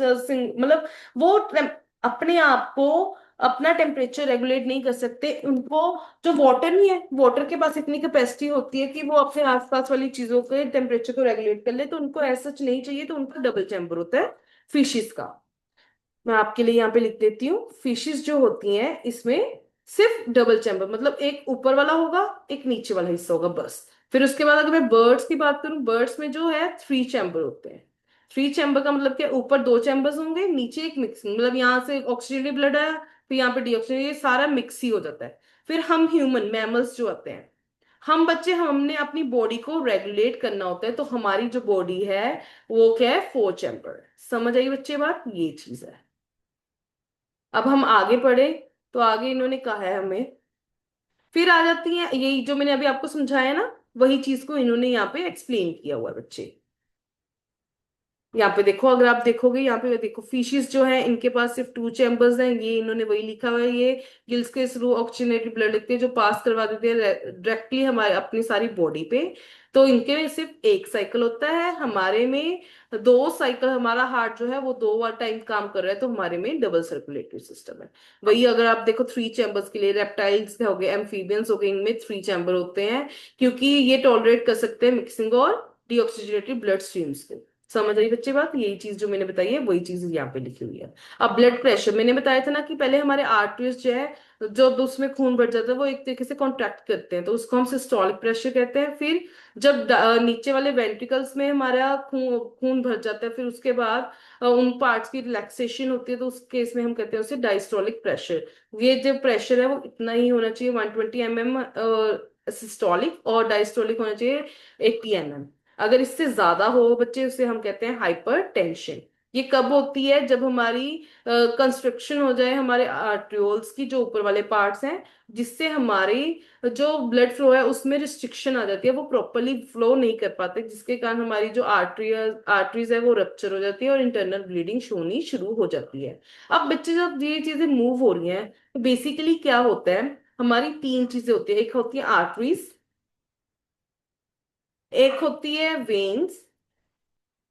Speaker 1: मतलब वो अपने आप को अपना टेम्परेचर रेगुलेट नहीं कर सकते। उनको जो वाटर नहीं है, वाटर के पास इतनी कैपेसिटी होती है कि वो अपने आसपास वाली चीजों के टेम्परेचर को रेगुलेट कर ले, तो उनको ऐसा नहीं चाहिए, तो उनका डबल चैम्बर होता है फिशिस का। मैं आपके लिए यहाँ पे लिख देती हूँ, फिशिस जो होती हैं इसमें सिर्फ डबल चैम्बर, मतलब एक ऊपर वाला होगा, एक नीचे वाला हिस्सा होगा, बस। फिर उसके बाद अगर मैं बर्ड्स की बात करूं, बर्ड्स में जो है 3 चैम्बर होते हैं। 3 चैम्बर का मतलब क्या, ऊपर 2 चैम्बर्स होंगे, नीचे एक मिक्सिंग, मतलब यहाँ से ऑक्सीजनेटेड ब्लड आया, फिर यहाँ पे डीऑक्सीजन, ये सारा मिक्स ही हो जाता है। फिर हम ह्यूमन मैमल्स जो आते हैं, हम बच्चे, हमने अपनी बॉडी को रेगुलेट करना होता है, तो हमारी जो बॉडी है वो क्या है, 4 चैम्बर। समझ आई बच्चे बात, ये चीज है। अब हम आगे पढ़े, तो आगे इन्होंने कहा है हमें, फिर आ जाती है यही जो मैंने अभी आपको समझाया ना, वही चीज को इन्होंने यहाँ पे एक्सप्लेन किया हुआ है बच्चे। यहाँ पे देखो, अगर आप देखोगे यहाँ पे देखो, फिशेस जो है इनके पास सिर्फ 2 चैम्बर्स हैं, ये इन्होंने वही लिखा हुआ है। ये गिल्स के थ्रू ऑक्सीजनेटेड ब्लड लिखते हैं, जो पास करवा देते हैं डायरेक्टली हमारे अपनी सारी बॉडी पे। तो इनके में सिर्फ एक साइकिल होता है, हमारे में 2 साइकिल। हमारा हार्ट जो है वो 2 टाइम काम कर रहा है, तो हमारे में डबल सर्कुलेटरी सिस्टम है। वही अगर आप देखो 3 चैम्बर्स के लिए, रेप्टाइल्स हो गए, एम्फीबियंस हो गए, इनमें 3 चैम्बर होते हैं, क्योंकि ये टॉलरेट कर सकते हैं मिक्सिंग और डीऑक्सीजनेटेड ब्लड स्ट्रीम्स को। समझ रही बच्चे बात, यही चीज जो मैंने बताई है वही चीज यहाँ पे लिखी हुई है। अब ब्लड प्रेशर मैंने बताया था ना कि पहले हमारे आर्टरीज जो है, जो उसमें खून बढ़ जाता है, वो एक तरीके से कॉन्ट्रैक्ट करते हैं, तो उसको हम सिस्टोलिक प्रेशर कहते हैं। फिर जब नीचे वाले वेंट्रिकल्स में हमारा खून खून भर जाता है, फिर उसके बाद उन पार्ट्स की रिलैक्सेशन होती है, तो उस केस में हम कहते हैं उसे डायस्टोलिक प्रेशर। ये जो प्रेशर है वो इतना ही होना चाहिए, 120 mm सिस्टोलिक, और डायस्टोलिक होना चाहिए 80 mm। अगर इससे ज्यादा हो बच्चे, उसे हम कहते हैं हाइपर टेंशन। ये कब होती है, जब हमारी कंस्ट्रक्शन हो जाए हमारे आर्ट्रियोल्स की, जो ऊपर वाले पार्ट्स हैं, जिससे हमारी जो ब्लड फ्लो है उसमें रिस्ट्रिक्शन आ जाती है, वो प्रॉपरली फ्लो नहीं कर पाते, जिसके कारण हमारी जो आर्टरीज है वो रप्चर हो जाती है और इंटरनल ब्लीडिंग होनी शुरू हो जाती है। अब बच्चे जब ये चीजें मूव हो रही हैं, तो बेसिकली क्या होता है, हमारी 3 चीजें होती है। एक होती है आर्टरीज, एक होती है वेन्स।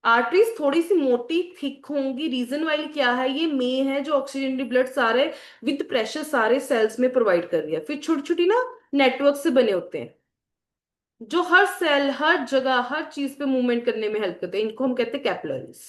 Speaker 1: आर्टरीज थोड़ी सी मोटी थिक होंगी, रीजन वाइल क्या है, ये मेन है जो ऑक्सीजन ब्लड सारे विद प्रेशर सारे सेल्स में प्रोवाइड कर रही है। फिर छोटी छोटी ना नेटवर्क से बने होते हैं, जो हर सेल हर जगह हर चीज पे मूवमेंट करने में हेल्प करते हैं, इनको हम कहते हैं कैपिलरीज।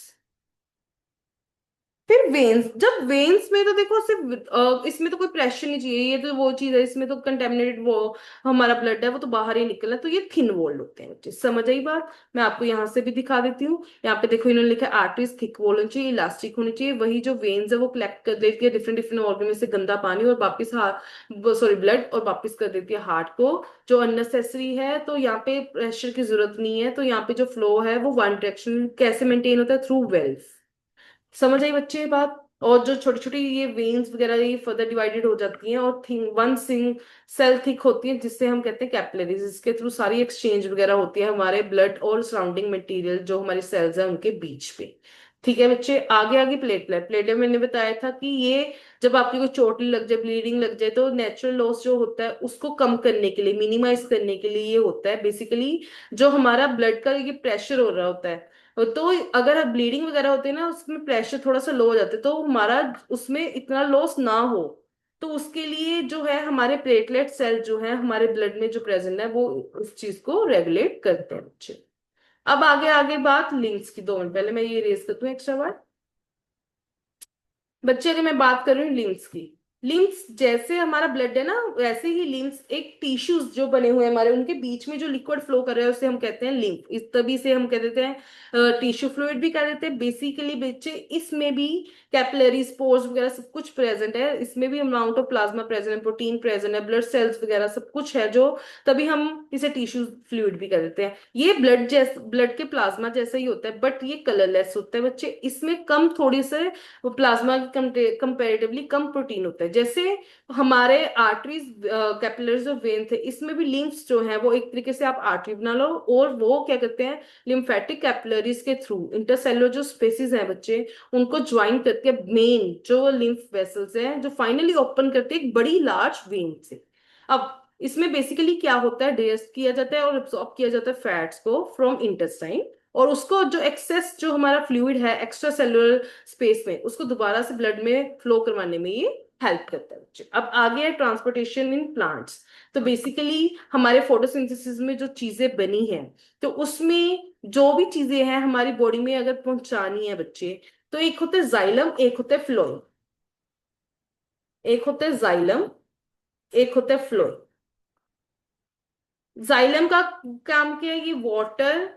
Speaker 1: फिर वेन्स, जब वेन्स में तो देखो सिर्फ इसमें तो कोई प्रेशर नहीं चाहिए, ये तो वो चीज है, इसमें तो कंटेमिनेटेड वो हमारा ब्लड है वो तो बाहर ही निकलना है, तो ये थिन वॉल्ड होते हैं बच्चे, समझ आई बात। मैं आपको यहाँ से भी दिखा देती हूँ, यहाँ पे देखो इन्होंने लिखा है आर्टरीज थिक वॉल होनी चाहिए, इलास्टिक होनी चाहिए, वही जो वेन्स है वो कलेक्ट कर देती है डिफरेंट डिफरेंट ऑर्गन में से गंदा पानी और वापिस हार्ट, सॉरी ब्लड, और वापिस कर देती है हार्ट को, जो अननेसेसरी है। तो यहाँ पे प्रेशर की जरूरत नहीं है, तो यहाँ पे जो फ्लो है वो वन डायरेक्शन कैसे मेंटेन होता है, थ्रू वेल्व। समझ आई बच्चे ये बात। और जो छोटी छोटी ये वेन्स वगैरह ये फर्दर डिवाइडेड हो जाती हैं और थिंग वन सिंग सेल थिक होती है, जिससे हम कहते हैं कैपिलरीज, इसके थ्रू सारी एक्सचेंज वगैरह होती है हमारे ब्लड और सराउंडिंग मटेरियल जो हमारे सेल्स हैं उनके बीच पे। ठीक है बच्चे, आगे आगे प्लेटलेट, प्लेटलेट मैंने बताया था कि ये जब आपकी कोई चोट लग जाए, ब्लीडिंग लग जाए, तो नेचुरल लॉस जो होता है उसको कम करने के लिए, मिनिमाइज करने के लिए ये होता है बेसिकली। जो हमारा ब्लड का ये प्रेशर हो रहा होता है, तो अगर ब्लीडिंग वगैरह होती है ना, उसमें प्रेशर थोड़ा सा लो हो जाता है, तो हमारा उसमें इतना लॉस ना हो, तो उसके लिए जो है हमारे प्लेटलेट सेल जो है हमारे ब्लड में जो प्रेजेंट है वो उस चीज को रेगुलेट करते हैं बच्चे। अब आगे आगे बात लिंक्स की, 2 मिनट पहले मैं ये रेस करती हूँ एक्स्ट्रा बार। बच्चे अगर मैं बात कर रही हूँ लिम्स की, लिम्स जैसे हमारा ब्लड है ना, वैसे ही लिम्स एक टिश्यूज जो बने हुए हैं हमारे, उनके बीच में जो लिक्विड फ्लो कर रहा है उसे हम कहते हैं लिम्फ, इस तभी से हम कह देते हैं टिश्यू फ्लूइड भी कह देते हैं बेसिकली बच्चे। इसमें भी कैपिलरीज पोर्स वगैरह सब कुछ प्रेजेंट है, इसमें भी अमाउंट ऑफ प्लाज्मा प्रेजेंट है, प्रोटीन प्रेजेंट है, ब्लड सेल्स वगैरह सब कुछ है, जो तभी हम इसे टिश्यू फ्लूइड भी कह देते हैं। ये ब्लड जैसे ब्लड के प्लाज्मा जैसा ही होता है, बट ये कलरलेस होता है बच्चे, इसमें कम थोड़ी से वो प्लाज्मा कंपेरेटिवली कम प्रोटीन होता है। जैसे हमारे आर्टरीज कैपिलरीज और वेन थे, इसमें भी लिम्फ्स जो है वो एक तरीके से आप आर्टरी बना लो, और वो क्या कहते हैं लिम्फेटिक कैपिलरीज के थ्रू इंटरसेलुलर जो स्पेसिस हैं बच्चे, उनको ज्वाइन करके मेन जो लिम्फ वेसल्स हैं जो फाइनली ओपन करते हैं एक बड़ी लार्ज वेन से। अब इसमें बेसिकली क्या होता है, डाइजेस्ट किया जाता है और एब्सॉर्ब किया जाता है फैट्स को फ्रॉम इंटेस्टाइन, और उसको जो एक्सेस जो हमारा फ्लूइड है एक्स्ट्रा सेलुलर स्पेस में, उसको दोबारा से ब्लड में फ्लो करवाने में ये हेल्प करता है बच्चे। अब आगे है ट्रांसपोर्टेशन इन प्लांट्स। तो बेसिकली हमारे फोटोसिंथेसिस में जो चीजें बनी हैं, तो उसमें जो भी चीजें हैं हमारी बॉडी में अगर पहुंचानी है बच्चे, तो एक होता है जाइलम, एक होता है फ्लोएम। एक होता है जाइलम, एक होता है फ्लोएम। जाइलम का काम क्या है, ये वाटर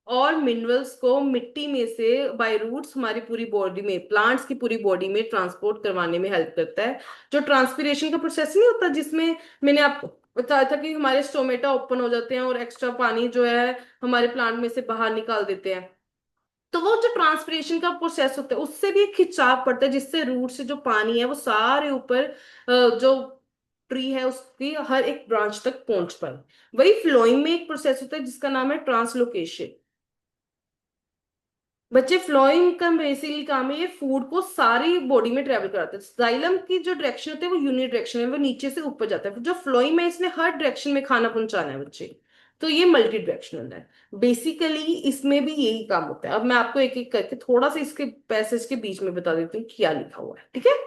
Speaker 1: और मिनरल्स को मिट्टी में से बाय रूट्स हमारी पूरी बॉडी में, प्लांट्स की पूरी बॉडी में ट्रांसपोर्ट करवाने में हेल्प करता है। जो ट्रांसपीरेशन का प्रोसेस नहीं होता, जिसमें मैंने आपको बताया था कि हमारे स्टोमेटा ओपन हो जाते हैं और एक्स्ट्रा पानी जो है हमारे प्लांट में से बाहर निकाल देते हैं, तो वो जो ट्रांसपीरेशन का प्रोसेस होता है उससे भी एक खिंचाव पड़ता है, जिससे रूट से जो पानी है वो सारे ऊपर जो ट्री है उसकी हर एक ब्रांच तक पहुंच पाए। वही फ्लोइंग में एक प्रोसेस होता है जिसका नाम है ट्रांसलोकेशन। बच्चे फ्लोइंग का बेसिकली काम है ये फूड को सारी बॉडी में ट्रेवल कराता है। जाइलम की जो डायरेक्शन होती है वो यूनि डायरेक्शन है, वो नीचे से ऊपर जाता है, जो फ्लोइंग में इसने हर डायरेक्शन में खाना पहुंचाना है बच्चे, तो ये मल्टी डायरेक्शनल है। बेसिकली इसमें भी यही काम होता है। अब मैं आपको एक एक करके थोड़ा सा इसके पैसेज के बीच में बता देती हूँ क्या लिखा हुआ है, ठीक है।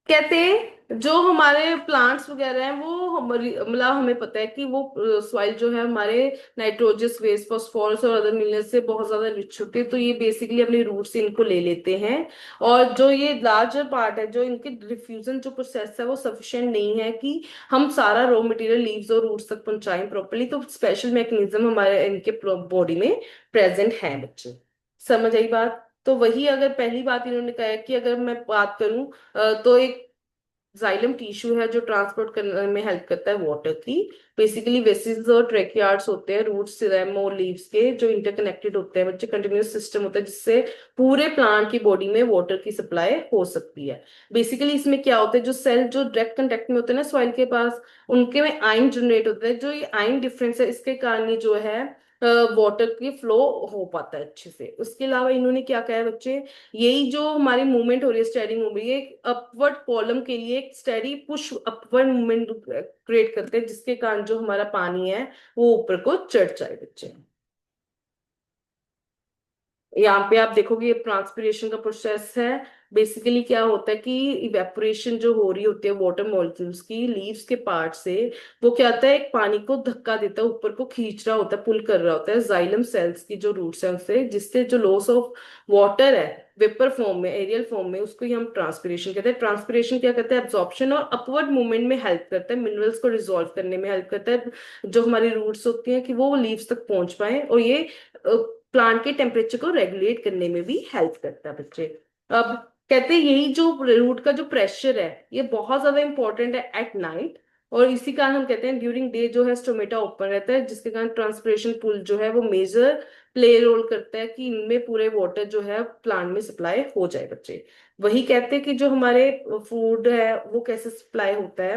Speaker 1: कहते हैं जो हमारे प्लांट्स वगैरह हैं वो मतलब हमें पता है कि वो सॉइल जो है हमारे नाइट्रोजस वेस्ट फॉस्फोरस और अदर मिनरल्स से बहुत ज्यादा रिच होते हैं, तो ये बेसिकली अपने रूट से इनको ले लेते हैं। और जो ये लार्जर पार्ट है, जो इनके डिफ्यूजन जो प्रोसेस है वो सफिशिएंट नहीं है कि हम सारा रॉ मटेरियल लीव्स और रूट्स तक पहुंचाएं प्रॉपर्ली, तो स्पेशल मैकेनिज्म हमारे इनके बॉडी में प्रेजेंट है बच्चे। समझ आई बात। तो वही अगर पहली बात इन्होंने कहा है कि अगर मैं बात करूं तो एक जाइलम टिश्यू है जो ट्रांसपोर्ट करने में हेल्प करता है वाटर की। बेसिकली वेसिल्स और ट्रेकियार्ड्स होते हैं रूट सिस्टम और लीव्स के, जो इंटरकनेक्टेड होते हैं बच्चे, कंटिन्यूस सिस्टम होता है जिससे पूरे प्लांट की बॉडी में वाटर की सप्लाई हो सकती है। बेसिकली इसमें क्या होता है, जो सेल जो डायरेक्ट कांटेक्ट में होते हैं ना सॉइल के पास, उनके में आयन जनरेट होता है, जो ये आयन डिफरेंस है इसके कारण ही जो है वाटर की फ्लो हो पाता है अच्छे से। उसके अलावा इन्होंने क्या कहा है बच्चे, यही जो हमारी मूवमेंट हो रही है स्टेडी मूवमेंट, ये अपवर्ड कॉलम के लिए एक steady push upward movement create करते हैं, जिसके कारण जो हमारा पानी है वो ऊपर को चढ़ जाए बच्चे। यहाँ पे आप देखोगे ये ट्रांसपीरेशन का प्रोसेस है। बेसिकली क्या होता है कि इवेपोरेशन जो हो रही होती है वाटर मॉलिक्यूल्स की लीव्स के पार्ट से, वो क्या होता है, एक पानी को धक्का देता है, ऊपर को खींच रहा होता है, पुल कर रहा होता है जाइलम सेल्स की जो रूट्स हैं उससे, जिससे जो लॉस ऑफ वाटर है वेपर फॉर्म में, एरियल फॉर्म में, उसको ही हम ट्रांसपिरेशन कहते हैं। ट्रांसपिरेशन क्या करता है, एब्जॉर्प्शन और अपवर्ड मूवमेंट में हेल्प करता है, मिनरल्स को डिसॉल्व करने में हेल्प करता है, जो हमारी रूट्स होती हैं कि वो लीव्स तक पहुंच पाए, और ये प्लांट के टेम्परेचर को रेगुलेट करने में भी हेल्प करता है बच्चे। अब कहते हैं यही जो रूट का जो प्रेशर है ये बहुत ज्यादा इंपॉर्टेंट है एट नाइट, और इसी कारण हम कहते हैं ड्यूरिंग डे जो है स्टोमेटा ओपन रहता है, जिसके कारण ट्रांसपिरेशन पुल जो है वो मेजर प्ले रोल करता है कि इनमें पूरे वाटर जो है प्लांट में सप्लाई हो जाए बच्चे। वही कहते हैं कि जो हमारे फूड है वो कैसे सप्लाई होता है,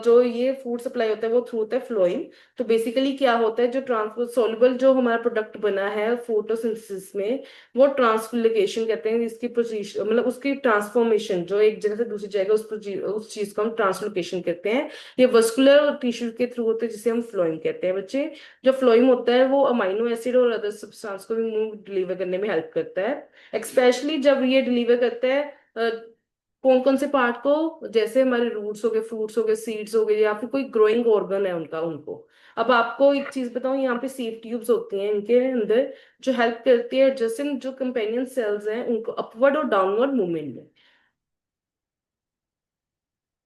Speaker 1: जो ये फूड सप्लाई होता है वो थ्रू होता है फ्लोइंग। तो बेसिकली क्या होता है, जो ट्रांसपोर्ट सोल्यूबल जो हमारा प्रोडक्ट बना है फोटोसिंथेसिस में, वो ट्रांसलोकेशन कहते हैं इसकी पोजीशन, मतलब उसकी ट्रांसफॉर्मेशन, जो एक जगह से दूसरी जगह उस चीज को हम ट्रांसलोकेशन कहते हैं। ये वस्कुलर टिश्यू के थ्रू होते हैं जिसे हम फ्लोइंग कहते हैं बच्चे। जो फ्लोइंग होता है वो अमाइनो एसिड और अदर सब्सटेंस को भी मूव डिलीवर करने में हेल्प करता है, स्पेशली जब ये डिलीवर करता है कौन कौन से पार्ट को, जैसे हमारे रूट्स हो गए, फ्रूट्स हो गए, सीड्स हो गए, या फिर कोई ग्रोइंग ऑर्गन है उनका, उनको। अब आपको एक चीज बताऊं, यहाँ पे सीव ट्यूब्स होती हैं इनके अंदर, जो हेल्प करती है जैसे जो कंपेनियन सेल्स हैं उनको अपवर्ड और डाउनवर्ड मूवमेंट में।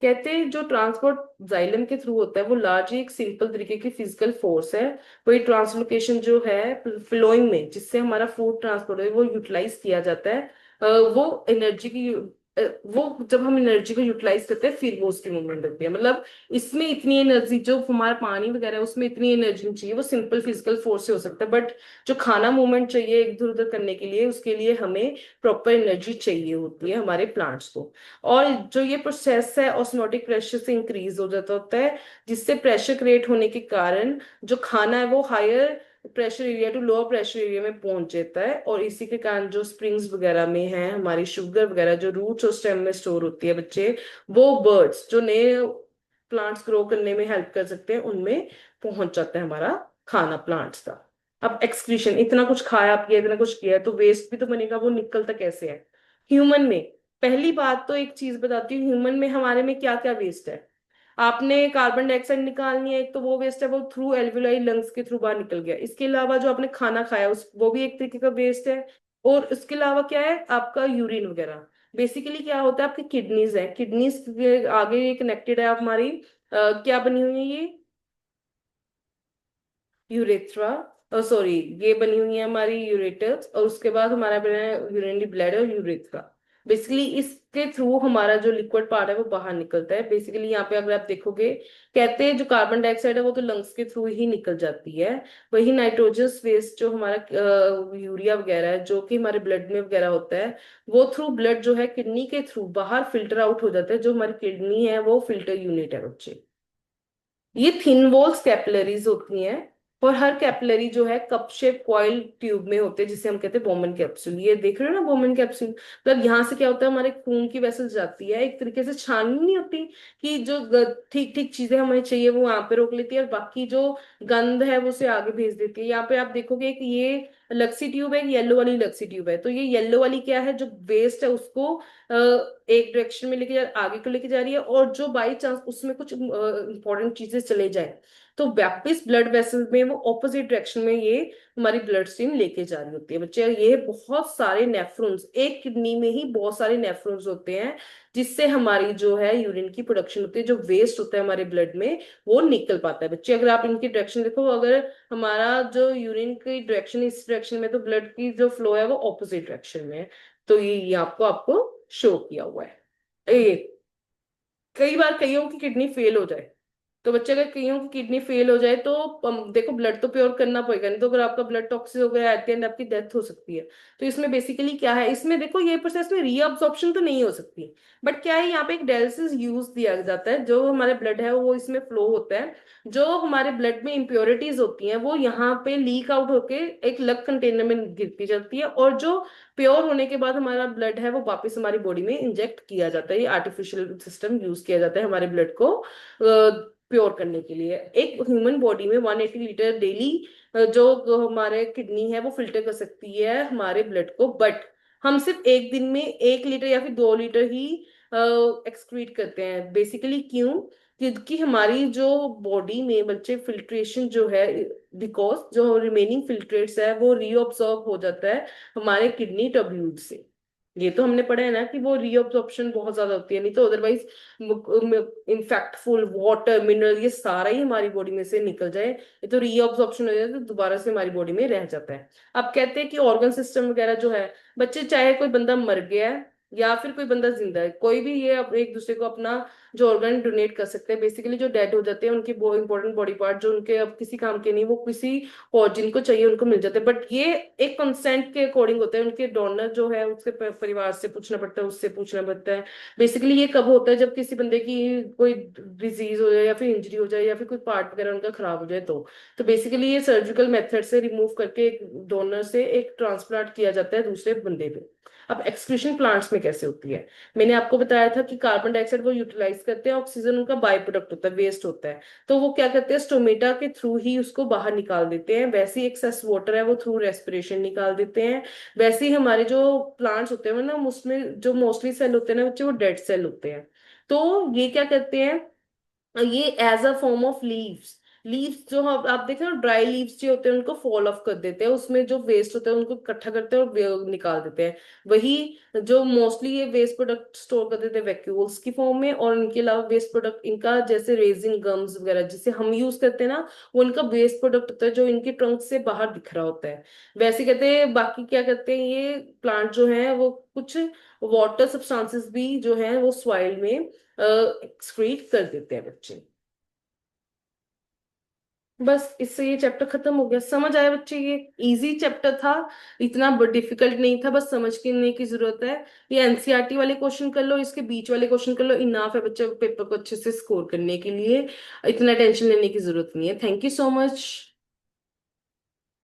Speaker 1: कहते हैं जो ट्रांसपोर्ट जाइलम के थ्रू होता है वो लार्जली एक सिंपल तरीके की फिजिकल फोर्स है। वही ट्रांसलोकेशन जो है फ्लोइंग में, जिससे हमारा फूड ट्रांसपोर्ट है वो यूटिलाइज किया जाता है। वो एनर्जी की वो जब हम एनर्जी को यूटिलाइज करते हैं फिर वो उसकी मूवमेंट होती है। मतलब इसमें इतनी एनर्जी, जो हमारा पानी वगैरह है उसमें इतनी एनर्जी नहीं चाहिए, वो सिंपल फिजिकल फोर्स से हो सकता है, बट जो खाना मूवमेंट चाहिए इधर उधर करने के लिए, उसके लिए हमें प्रॉपर एनर्जी चाहिए होती है हमारे प्लांट्स को। और जो ये प्रोसेस है ऑस्मोटिक प्रेशर से इंक्रीज हो जाता होता है, जिससे प्रेशर क्रिएट होने के कारण जो खाना है वो higher pressure area to lower pressure area में पहुंच जाता है, और इसी के कारण जो स्प्रिंग्स वगैरह में है हमारी शुगर वगैरह जो रूट्स और स्टेम में स्टोर होती है बच्चे, वो बर्ड्स जो नए प्लांट्स ग्रो करने में हेल्प कर सकते हैं उनमें पहुंच जाता है हमारा खाना प्लांट्स का। अब एक्सक्रीशन, इतना कुछ खाया आपने, इतना कुछ किया है, तो वेस्ट भी तो बनेगा, वो निकलता कैसे है ह्यूमन में। पहली बात तो एक चीज बताती हूँ, ह्यूमन में हमारे में क्या क्या वेस्ट है। आपने कार्बन डाइऑक्साइड निकालनी है एक, तो वो वेस्ट है, वो थ्रू एल्वियोलाई लंग्स के थ्रू बाहर निकल गया। इसके अलावा जो आपने खाना खाया उस वो भी एक तरीके का वेस्ट है। और इसके अलावा क्या है, आपका यूरिन वगैरह। बेसिकली क्या होता है, आपकी किडनीज है, किडनीज के आगे कनेक्टेड है हमारी क्या बनी हुई है ये, यूरेथ्रा, सॉरी, ये बनी हुई है हमारी यूरेटर्स, और उसके बाद हमारा बना है यूरिनरी ब्लैडर और यूरेथ्रा। बेसिकली इसके थ्रू हमारा जो लिक्विड पार्ट है वो बाहर निकलता है। बेसिकली यहाँ पे अगर आप देखोगे, कहते हैं जो कार्बन डाइऑक्साइड है वो तो लंग्स के थ्रू ही निकल जाती है। वही नाइट्रोजस वेस्ट जो हमारा यूरिया वगैरह है जो कि हमारे ब्लड में वगैरह होता है, वो थ्रू ब्लड जो है किडनी के थ्रू बाहर फिल्टर आउट हो जाता है। जो हमारी किडनी है वो फिल्टर यूनिट है बच्चे। ये थिन वॉल्स कैपिलरीज होती हैं, और हर कैपिलरी जो है कप शेप कॉइल ट्यूब में होते हैं, जिसे हम कहते हैं बोमन कैप्सूल। ये देख रहे हो ना बोमन कैप्सूल, मतलब यहाँ से क्या होता है, हमारे खून की वेसल जाती है, एक तरीके से छाननी नहीं होती कि जो ठीक ठीक चीजें हमें चाहिए वो यहाँ पे रोक लेती है, और बाकी जो गंद है वो उसे आगे भेज देती है। यहाँ पे आप देखोगे कि ये लक्सी ट्यूब है, येलो वाली लक्सी ट्यूब है, तो ये येलो वाली क्या है, जो वेस्ट है उसको एक डायरेक्शन में लेके जा, आगे को लेके जा रही है, और जो बाई चांस उसमें कुछ इंपॉर्टेंट चीजें चले जाए तो वापिस ब्लड वेसल में वो ऑपोजिट डायरेक्शन में ये हमारी ब्लड स्ट्रीम लेके जा रही होती है बच्चे। ये बहुत सारे नेफ्रॉन्स, एक किडनी में ही बहुत सारे नेफ्रॉन्स होते हैं, जिससे हमारी जो है यूरिन की प्रोडक्शन होती है, जो वेस्ट होता है हमारे ब्लड में वो निकल पाता है बच्चे। अगर आप इनकी डायरेक्शन देखो, अगर हमारा जो यूरिन की डायरेक्शन इस डायरेक्शन में, तो ब्लड की जो फ्लो है वो ऑपोजिट डायरेक्शन में है। तो ये आपको आपको शो किया हुआ है। ये कई बार कईयों की किडनी फेल हो जाए, तो बच्चे अगर कईयों की किडनी फेल हो जाए तो देखो ब्लड तो प्योर करना पड़ेगा, नहीं तो अगर आपका ब्लड टॉक्सिक हो गया एट द एंड आपकी डेथ हो सकती है। तो इसमें बेसिकली क्या है, इसमें देखो ये प्रोसेस में रीअब्सॉर्प्शन तो नहीं हो सकती, बट क्या है यहाँ पे एक डायलिसिस यूज दिया जाता है, जो हमारे ब्लड है वो इसमें फ्लो होता है, जो हमारे ब्लड में इम्प्योरिटीज होती हैं वो यहाँ पे लीक आउट होके एक अलग कंटेनर में गिरती जाती है, और जो प्योर होने के बाद हमारा ब्लड है वो वापस हमारी बॉडी में इंजेक्ट किया जाता है। ये आर्टिफिशियल सिस्टम यूज किया जाता है हमारे ब्लड को प्योर करने के लिए। एक ह्यूमन बॉडी में 180 लीटर डेली जो हमारे किडनी है वो फिल्टर कर सकती है हमारे ब्लड को, बट हम सिर्फ एक दिन में 1 लीटर या फिर 2 लीटर ही एक्सक्रीट करते हैं। बेसिकली क्यों? क्योंकि हमारी जो बॉडी में बच्चे फिल्ट्रेशन जो है, बिकॉज जो रिमेनिंग फिल्ट्रेट्स है वो रीअब्सॉर्ब हो जाता है हमारे किडनी ट्यूब्यूल से। ये तो हमने पढ़ा है ना कि वो रीअब्सॉर्प्शन बहुत ज्यादा होती है, नहीं तो अदरवाइज इनफेक्टफुल वाटर मिनरल ये सारा ही हमारी बॉडी में से निकल जाए, ये तो रीअब्सॉर्प्शन हो जाए तो दोबारा से हमारी बॉडी में रह जाता है। अब कहते हैं कि ऑर्गन सिस्टम वगैरह जो है बच्चे, चाहे कोई बंदा मर गया है या फिर कोई बंदा जिंदा है, कोई भी ये एक दूसरे को अपना जो ऑर्गन डोनेट कर सकते हैं। बेसिकली जो डेड हो जाते हैं उनके वो इंपॉर्टेंट बॉडी पार्ट जो उनके अब किसी काम के नहीं, वो किसी और जिनको चाहिए उनको मिल जाते हैं, बट ये एक कंसेंट के अकॉर्डिंग होता है। उनके डोनर जो है उसके परिवार से पूछना पड़ता है, उससे पूछना पड़ता है। बेसिकली ये कब होता है? जब किसी बंदे की कोई डिजीज हो जाए या फिर इंजरी हो जाए या फिर कोई पार्ट वगैरह उनका खराब हो जाए तो बेसिकली ये सर्जिकल मेथड से रिमूव करके एक डोनर से एक ट्रांसप्लांट किया जाता है दूसरे बंदे पे। अब एक्सक्रीशन प्लांट्स में कैसे होती है? मैंने आपको बताया था कि कार्बन डाइऑक्साइड वो यूटिलाइज करते हैं, ऑक्सीजन उनका बाय प्रोडक्ट होता है, वेस्ट होता है। तो वो क्या करते हैं, स्टोमेटा के थ्रू ही उसको बाहर निकाल देते हैं। वैसे ही एक्सेस वाटर है वो थ्रू रेस्पिरेशन निकाल देते हैं। वैसे ही हमारे जो प्लांट्स होते हैं ना, उसमें जो मोस्टली सेल होते हैं ना बच्चे, वो डेड सेल होते हैं। तो ये क्या करते हैं, ये as a form of leaves. Leaves जो आप देखें ना, ड्राई लीव्स जो होते हैं उनको फॉल ऑफ कर देते हैं, उसमें जो वेस्ट होता है उनको इकट्ठा करते हैं और निकाल देते हैं। वही जो मोस्टली ये वेस्ट प्रोडक्ट स्टोर कर देते हैं वैक्यूल्स की फॉर्म में। और इनके अलावा वेस्ट प्रोडक्ट इनका जैसे रेजिन गम्स वगैरह जिसे हम यूज करते हैं ना, वो इनका वेस्ट प्रोडक्ट होता है जो इनके ट्रंक से बाहर दिख रहा होता है। वैसे कहते हैं बाकी क्या करते हैं ये प्लांट जो है वो कुछ वाटर सब्सटेंसेस भी जो है वो सॉइल में एक्सक्रीट कर देते हैं बच्चे। बस इससे ये चैप्टर खत्म हो गया। समझ आया बच्चे? ये इजी चैप्टर था, इतना डिफिकल्ट नहीं था, बस समझने की जरूरत है। ये एनसीईआरटी वाले क्वेश्चन कर लो, इसके बीच वाले क्वेश्चन कर लो, इनाफ है बच्चे पेपर को अच्छे से स्कोर करने के लिए। इतना टेंशन लेने की जरूरत नहीं है। Thank you so much.